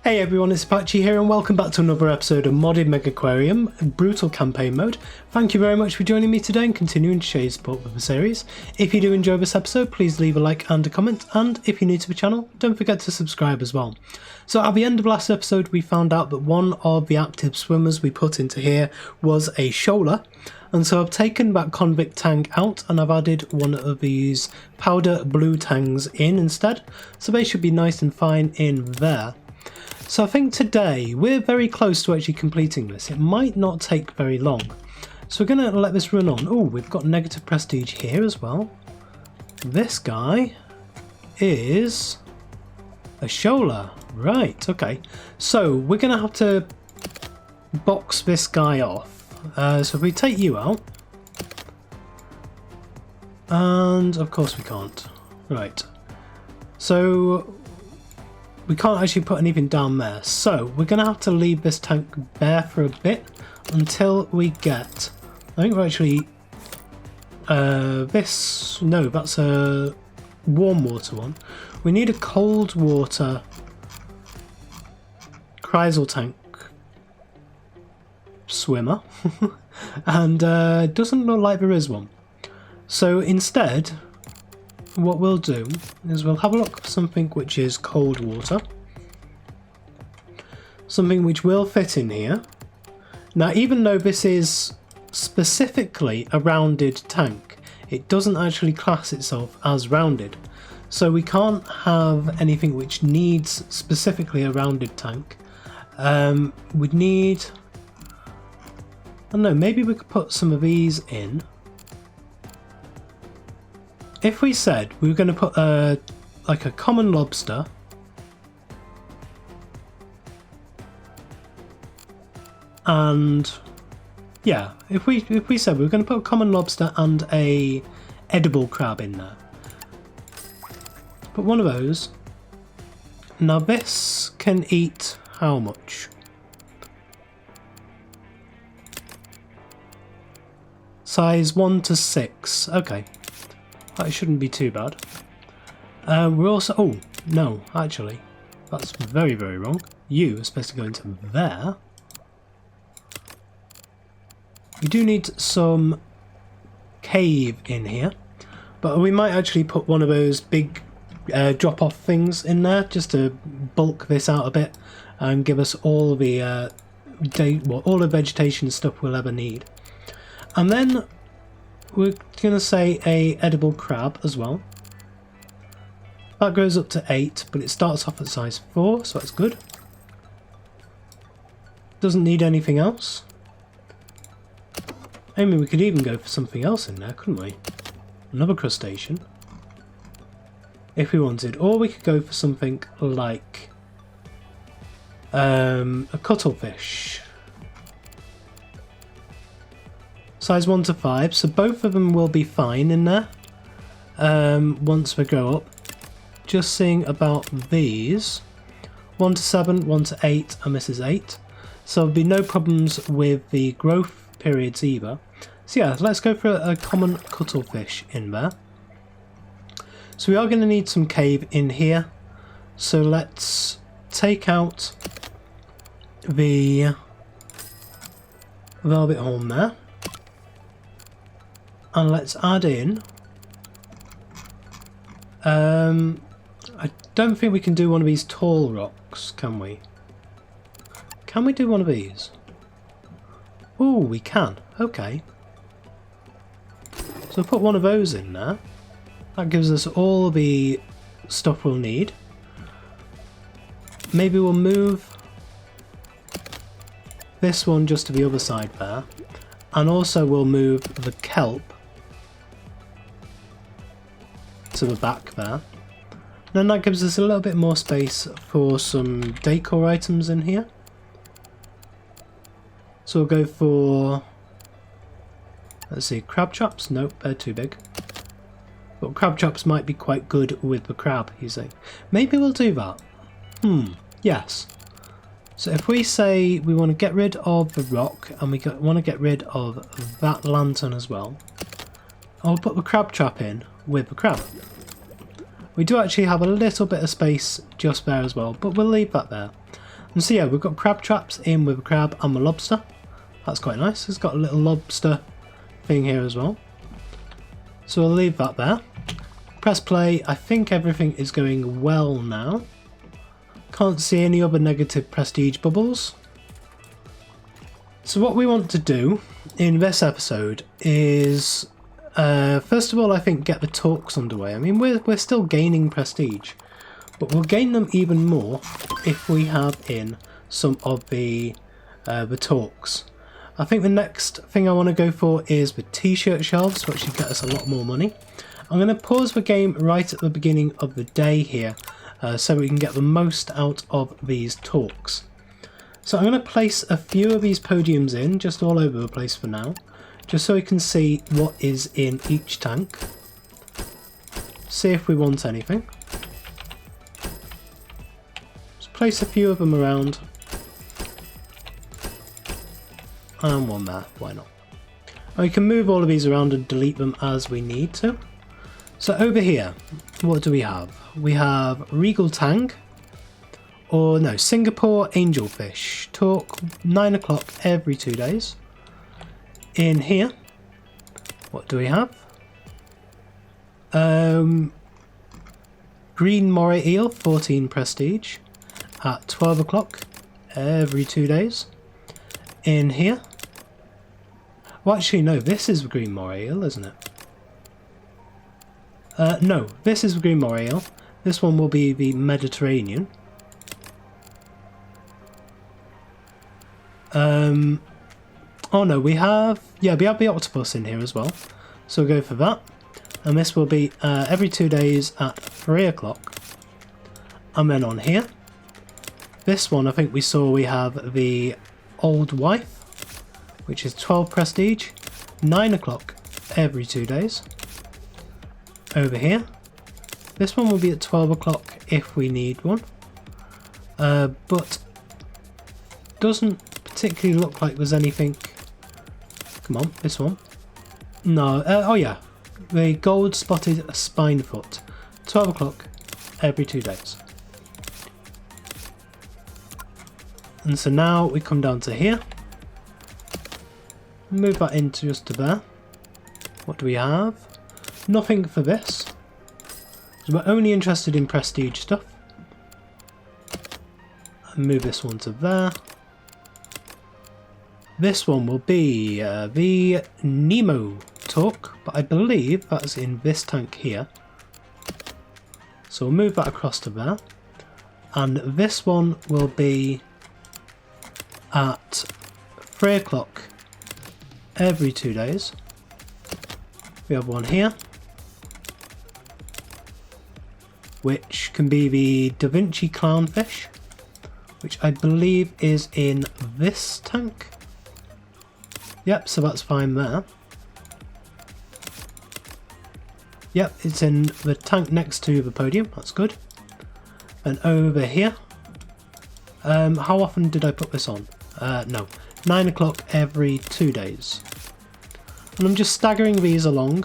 Hey everyone, it's Apache here and welcome back to another episode of Modded Megaquarium, Brutal Campaign Mode. Thank you very much for joining me today and continuing to show your support for the series. If you do enjoy this episode, please leave a like and a comment, and if you're new to the channel, don't forget to subscribe as well. So at the end of last episode we found out that one of the active swimmers we put into here was a shoaler, and so I've taken that convict tank out and I've added one of these powder blue tangs in instead, so they should be nice and fine in there. So I think today we're very close to actually completing this. It might not take very long. So we're going to let this run on. Oh, we've got negative prestige here as well. This guy is a shoaler. Right, okay. So we're going to have to box this guy off. So if we take you out. And of course we can't. Right. So we can't actually put anything down there, so we're going to have to leave this tank bare for a bit until we get, I think we're actually, no, that's a warm water one. We need a cold water chrysal tank swimmer, and it doesn't look like there is one. So instead, what we'll do is we'll have a look for something which is cold water. Something which will fit in here. Now, even though this is specifically a rounded tank, it doesn't actually class itself as rounded. So we can't have anything which needs specifically a rounded tank. We'd need, I don't know, maybe we could put some of these in. If we said we were going to put like a common lobster and yeah, if we said we were going to put a common lobster and a edible crab in there, put one of those. Now this can eat how much? Size 1 to 6. Okay. That shouldn't be too bad. We're also... Oh, no, actually. That's very, very wrong. You are supposed to go into there. We do need some cave in here. But we might actually put one of those big drop-off things in there just to bulk this out a bit and give us all the all the vegetation stuff we'll ever need. And then we're going to say a edible crab as well. That goes up to 8, but it starts off at size 4, so that's good. Doesn't need anything else. I mean, we could even go for something else in there, couldn't we? Another crustacean. If we wanted. Or we could go for something like a cuttlefish. Size 1 to 5, so both of them will be fine in there once we grow up. Just seeing about these. 1 to 7, 1 to 8, and this is 8. So there'll be no problems with the growth periods either. So yeah, let's go for a common cuttlefish in there. So we are going to need some cave in here. So let's take out the velvet horn there. And let's add in, I don't think we can do one of these tall rocks, can we? Can we do one of these? Oh, we can. Okay. So put one of those in there. That gives us all the stuff we'll need. Maybe we'll move this one just to the other side there. And also we'll move the kelp to the back there. Then that gives us a little bit more space for some decor items in here. So we'll go for, let's see, crab traps. Nope, they're too big. But crab traps might be quite good with the crab, you see. Maybe we'll do that. Yes. So if we say we want to get rid of the rock and we want to get rid of that lantern as well, I'll put the crab trap in with the crab. We do actually have a little bit of space just there as well, but we'll leave that there. And so yeah, we've got crab traps in with a crab and a lobster. That's quite nice. It's got a little lobster thing here as well. So we'll leave that there. Press play. I think everything is going well now. Can't see any other negative prestige bubbles. So what we want to do in this episode is, first of all, I think get the talks underway. I mean, we're still gaining prestige, but we'll gain them even more if we have in some of the talks. I think the next thing I want to go for is the t-shirt shelves, which should get us a lot more money. I'm going to pause the game right at the beginning of the day here, so we can get the most out of these talks. So I'm going to place a few of these podiums in, just all over the place for now, just so we can see what is in each tank. See if we want anything. Just place a few of them around. And one there, why not? And we can move all of these around and delete them as we need to. So over here, what do we have? We have Regal Tang. Or no, Singapore Angelfish. Talk 9 o'clock every 2 days. In here, what do we have? Green Moray Eel, 14 prestige. At 12 o'clock every 2 days. In here. Well, actually, no, this is the Green Moray Eel, isn't it? No, this is the Green Moray Eel. This one will be the Mediterranean. Oh no, we have the octopus in here as well, so we'll go for that, and this will be every 2 days at 3 o'clock. And then on here, this one I think we saw we have the Old Wife, which is 12 prestige, 9 o'clock every 2 days. Over here, this one will be at 12 o'clock if we need one, but doesn't particularly look like there's anything. Come on, this one. No, oh yeah, the gold spotted spinefoot, 12 o'clock every 2 days. And so now we come down to here, move that into just to there. What do we have? Nothing for this, because we're only interested in prestige stuff. And move this one to there. This one will be the Nemo talk, but I believe that's in this tank here. So we'll move that across to there. And this one will be at 3 o'clock every 2 days. We have one here, which can be the Da Vinci clownfish, which I believe is in this tank. Yep, so that's fine there. Yep, it's in the tank next to the podium, that's good. And over here, how often did I put this on? No, 9 o'clock every 2 days. And I'm just staggering these along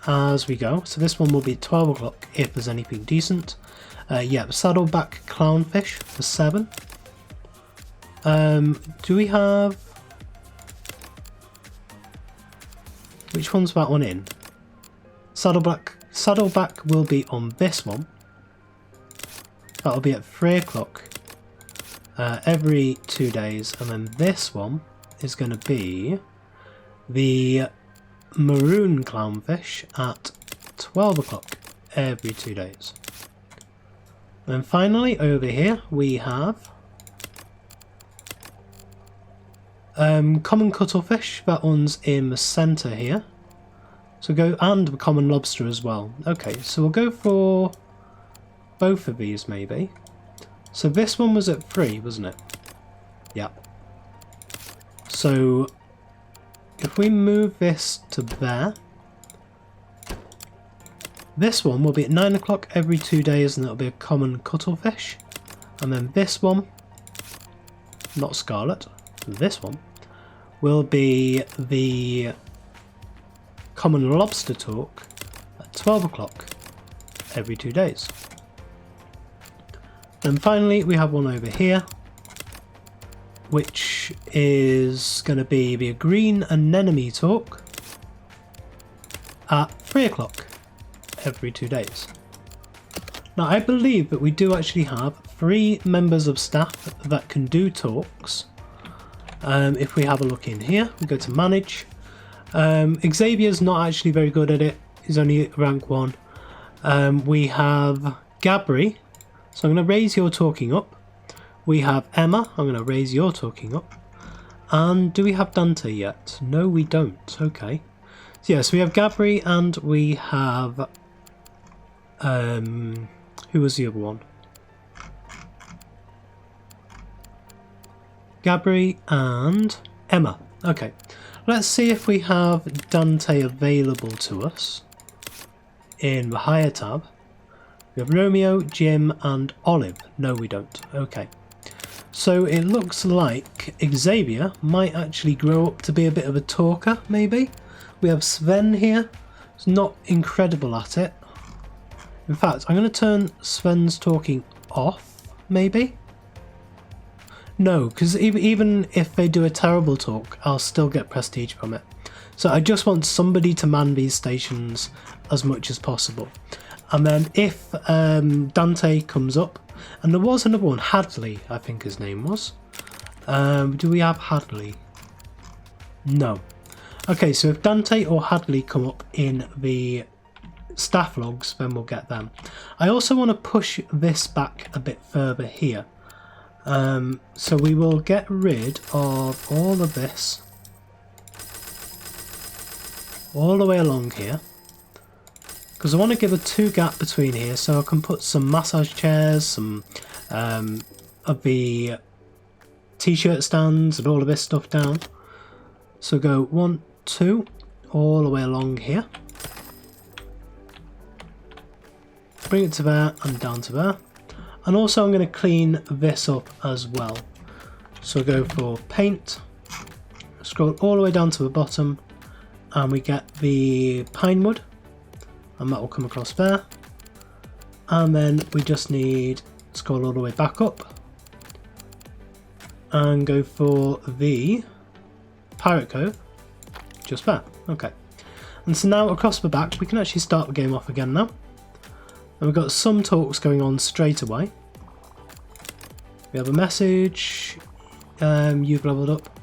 as we go. So this one will be 12 o'clock if there's anything decent. Yep, saddleback clownfish for 7. Do we have... Which one's that one in? Saddleback will be on this one. That'll be at 3 o'clock every 2 days, and then this one is going to be the maroon clownfish at 12 o'clock every 2 days. And finally over here we have common cuttlefish. That one's in the centre here. So go, and the common lobster as well. Okay, so we'll go for both of these maybe. So this one was at 3, wasn't it? Yep. So if we move this to there, this one will be at 9 o'clock every 2 days, and it'll be a common cuttlefish. And then this one, not scarlet, this one will be the common lobster talk at 12 o'clock every 2 days. And finally we have one over here, which is going to be a green anemone talk at 3 o'clock every 2 days. Now I believe that we do actually have 3 members of staff that can do talks. If we have a look in here, we go to manage. Xavier's not actually very good at it, he's only rank 1. We have Gabri, so I'm going to raise your talking up. We have Emma, I'm going to raise your talking up. And do we have Dante yet? No, we don't. Okay. So yes, we have Gabri and we have... who was the other one? Gabri and Emma. Okay. Let's see if we have Dante available to us in the higher tab. We have Romeo, Jim and Olive. No, we don't. Okay. So it looks like Xavier might actually grow up to be a bit of a talker, maybe. We have Sven here. He's not incredible at it. In fact, I'm going to turn Sven's talking off, maybe? No, because even if they do a terrible talk, I'll still get prestige from it. So I just want somebody to man these stations as much as possible. And then if Dante comes up, and there was another one, Hadley, I think his name was. Do we have Hadley? No. Okay, so if Dante or Hadley come up in the staff logs, then we'll get them. I also want to push this back a bit further here. So we will get rid of all of this. All the way along here. Because I want to give a 2 gap between here, so I can put some massage chairs, some of the t-shirt stands and all of this stuff down. So go 1, 2, all the way along here. Bring it to there and down to there. And also I'm going to clean this up as well. So go for paint, scroll all the way down to the bottom, and we get the pine wood. And that will come across there. And then we just need scroll all the way back up and go for the Pirate Cove just there. Okay. And so now across the back we can actually start the game off again now. And we've got some talks going on straight away. We have a message. You've leveled up.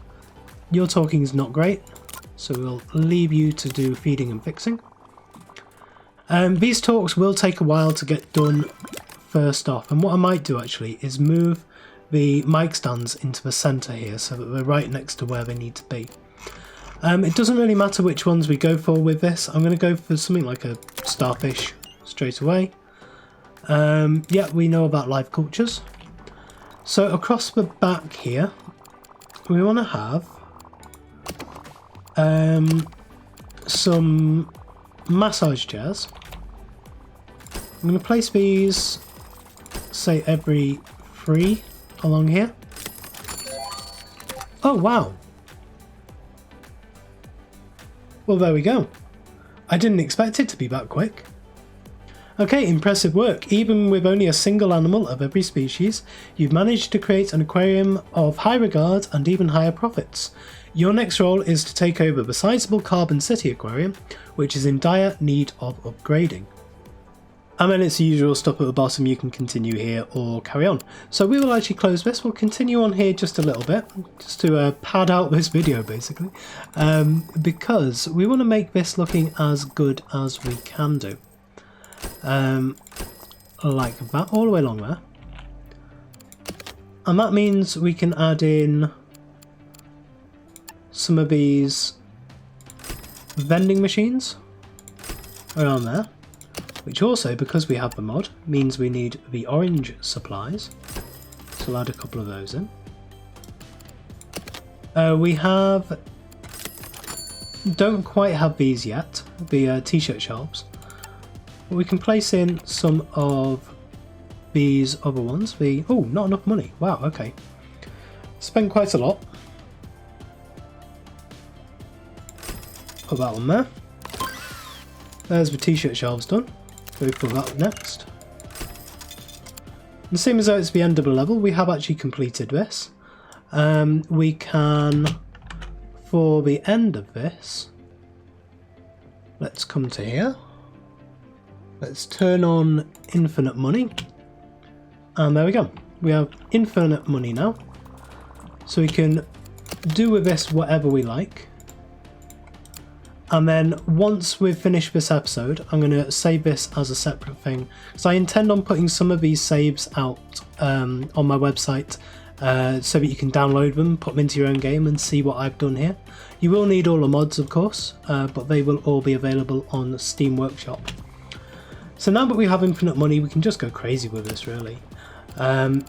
Your talking is not great, so we'll leave you to do feeding and fixing. These talks will take a while to get done first off, and what I might do actually is move the mic stands into the centre here so that they're right next to where they need to be. It doesn't really matter which ones we go for with this. I'm going to go for something like a starfish straight away. Yeah, we know about live cultures. So across the back here we want to have some massage chairs. I'm going to place these, say, every 3 along here. Oh wow, well there we go. I didn't expect it to be that quick. Okay, impressive work. Even with only a single animal of every species, you've managed to create an aquarium of high regard and even higher profits. Your next role is to take over the sizable Carbon City aquarium, which is in dire need of upgrading. And then it's the usual stuff at the bottom. You can continue here or carry on. So we will actually close this. We'll continue on here just a little bit, just to pad out this video basically, because we want to make this looking as good as we can do. Like that, all the way along there. And that means we can add in some of these vending machines around there, which also, because we have the mod, means we need the orange supplies. So we'll add a couple of those in. We don't quite have these yet, the t-shirt shelves. But we can place in some of these other ones. Oh, not enough money. Wow, okay. Spent quite a lot. Put that one there. There's the t-shirt shelves done. Go for that next. And same as though it's the end of the level, we have actually completed this. we can, for the end of this, let's come to here. Let's turn on infinite money. And there we go. We have infinite money now. So we can do with this whatever we like. And then once we've finished this episode, I'm going to save this as a separate thing. So I intend on putting some of these saves out on my website so that you can download them, put them into your own game and see what I've done here. You will need all the mods, of course, but they will all be available on Steam Workshop. So now that we have infinite money, we can just go crazy with this, really.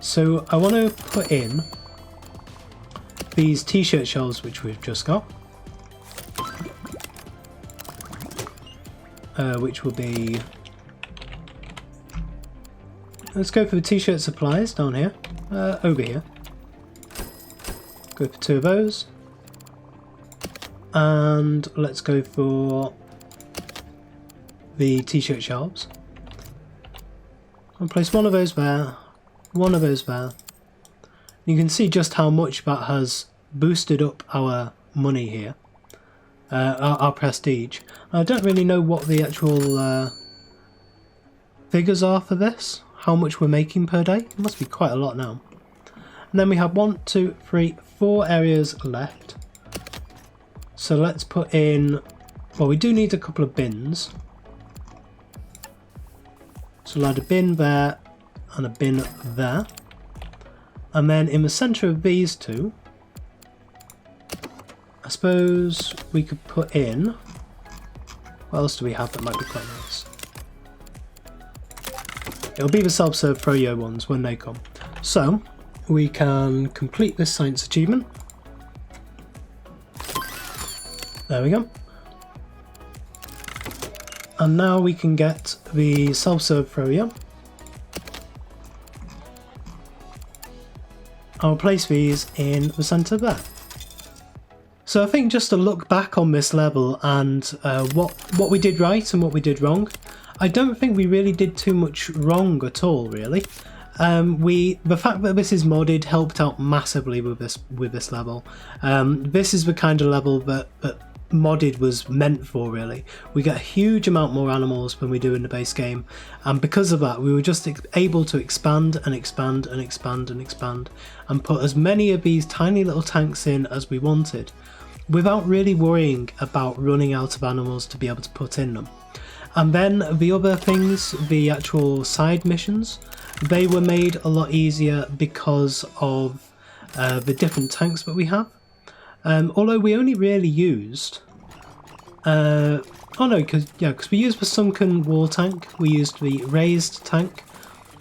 So I want to put in these t-shirt shells which we've just got. Which will be... Let's go for the t-shirt supplies down here, over here. Go for 2 of those. And let's go for the t-shirt shelves. I'll place one of those there, one of those there. You can see just how much that has boosted up our money here. Our prestige. I don't really know what the actual figures are for this, how much we're making per day. It must be quite a lot now. And then we have 1, 2, 3, 4 areas left. So let's put in, well, we do need a couple of bins. So we'll add a bin there and a bin there. And then in the centre of these two, I suppose we could put in, what else do we have that might be quite nice? It'll be the self-serve Froyo ones when they come. So we can complete this science achievement. There we go. And now we can get the self-serve Froyo. I'll place these in the centre there. So I think just to look back on this level and what we did right and what we did wrong, I don't think we really did too much wrong at all, really. The fact that this is modded helped out massively with this level. This is the kind of level that modded was meant for, really. We get a huge amount more animals than we do in the base game, and because of that we were just able to expand and expand and expand and expand and put as many of these tiny little tanks in as we wanted, without really worrying about running out of animals to be able to put in them. And then the other things, the actual side missions, they were made a lot easier because of the different tanks that we have. Although we only really used, because we used the sunken wall tank, we used the raised tank,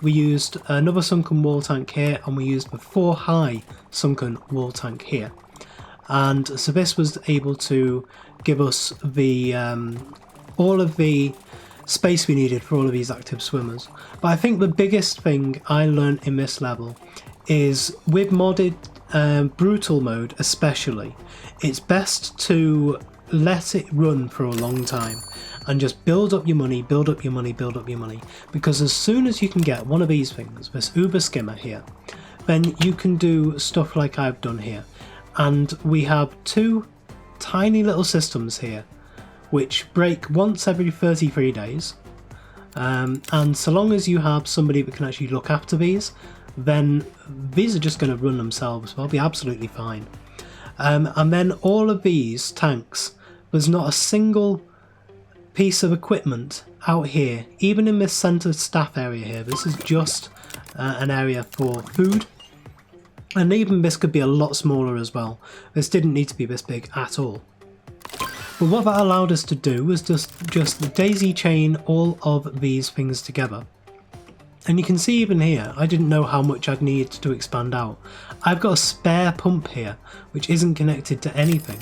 we used another sunken wall tank here, and we used the 4 high sunken wall tank here. And so this was able to give us the all of the space we needed for all of these active swimmers. But I think the biggest thing I learned in this level is with modded brutal mode especially, it's best to let it run for a long time and just build up your money, build up your money, build up your money, because as soon as you can get one of these things, this uber skimmer here, then you can do stuff like I've done here. And we have 2 tiny little systems here which break once every 33 days, and so long as you have somebody that can actually look after these, then these are just going to run themselves. They'll be absolutely fine. And then all of these tanks, there's not a single piece of equipment out here, even in this centre staff area here. This is just an area for food. And even this could be a lot smaller as well. This didn't need to be this big at all. But what that allowed us to do was just daisy chain all of these things together. And you can see even here, I didn't know how much I'd need to expand out. I've got a spare pump here, which isn't connected to anything.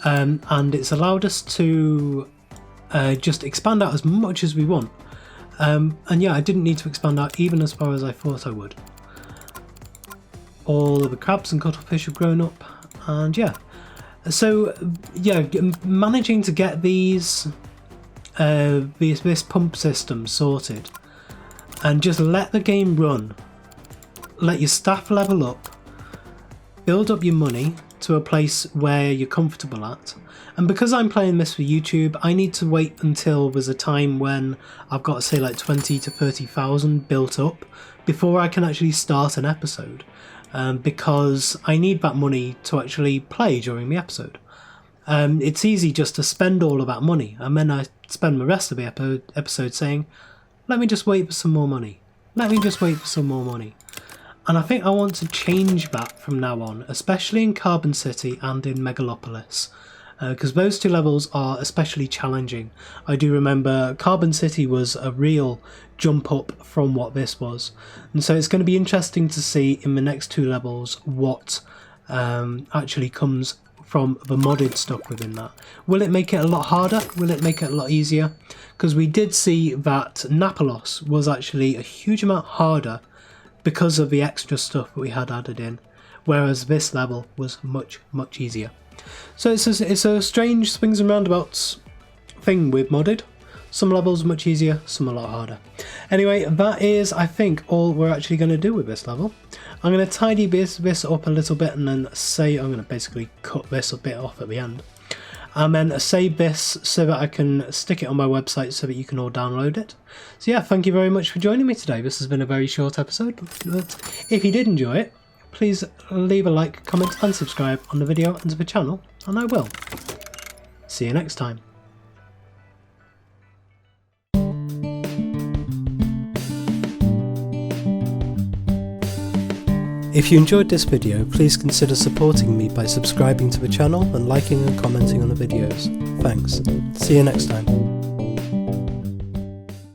And it's allowed us to just expand out as much as we want. And yeah, I didn't need to expand out even as far as I thought I would. All of the crabs and cuttlefish have grown up, and yeah. So yeah, managing to get this pump system sorted and just let the game run, let your staff level up, build up your money to a place where you're comfortable at. And because I'm playing this for YouTube, I need to wait until there's a time when I've got, say, like 20 to 30,000 built up before I can actually start an episode, because I need that money to actually play during the episode. It's easy just to spend all of that money, and then I spend the rest of the episode saying, let me just wait for some more money. Let me just wait for some more money. And I think I want to change that from now on, especially in Carbon City and in Megalopolis, because those two levels are especially challenging. I do remember Carbon City was a real jump up from what this was, and so it's going to be interesting to see in the next two levels what actually comes from the modded stuff within that. Will it make it a lot harder? Will it make it a lot easier? Because we did see that Napolos was actually a huge amount harder because of the extra stuff that we had added in, whereas this level was much, much easier. So it's a strange swings and roundabouts thing with modded. Some levels are much easier, some a lot harder. Anyway, that is, I think, all we're actually going to do with this level. I'm going to tidy this up a little bit and then I'm going to basically cut this a bit off at the end. And then save this so that I can stick it on my website so that you can all download it. So yeah, thank you very much for joining me today. This has been a very short episode, but if you did enjoy it, please leave a like, comment and subscribe on the video and to the channel, and I will. See you next time. If you enjoyed this video, please consider supporting me by subscribing to the channel and liking and commenting on the videos. Thanks. See you next time.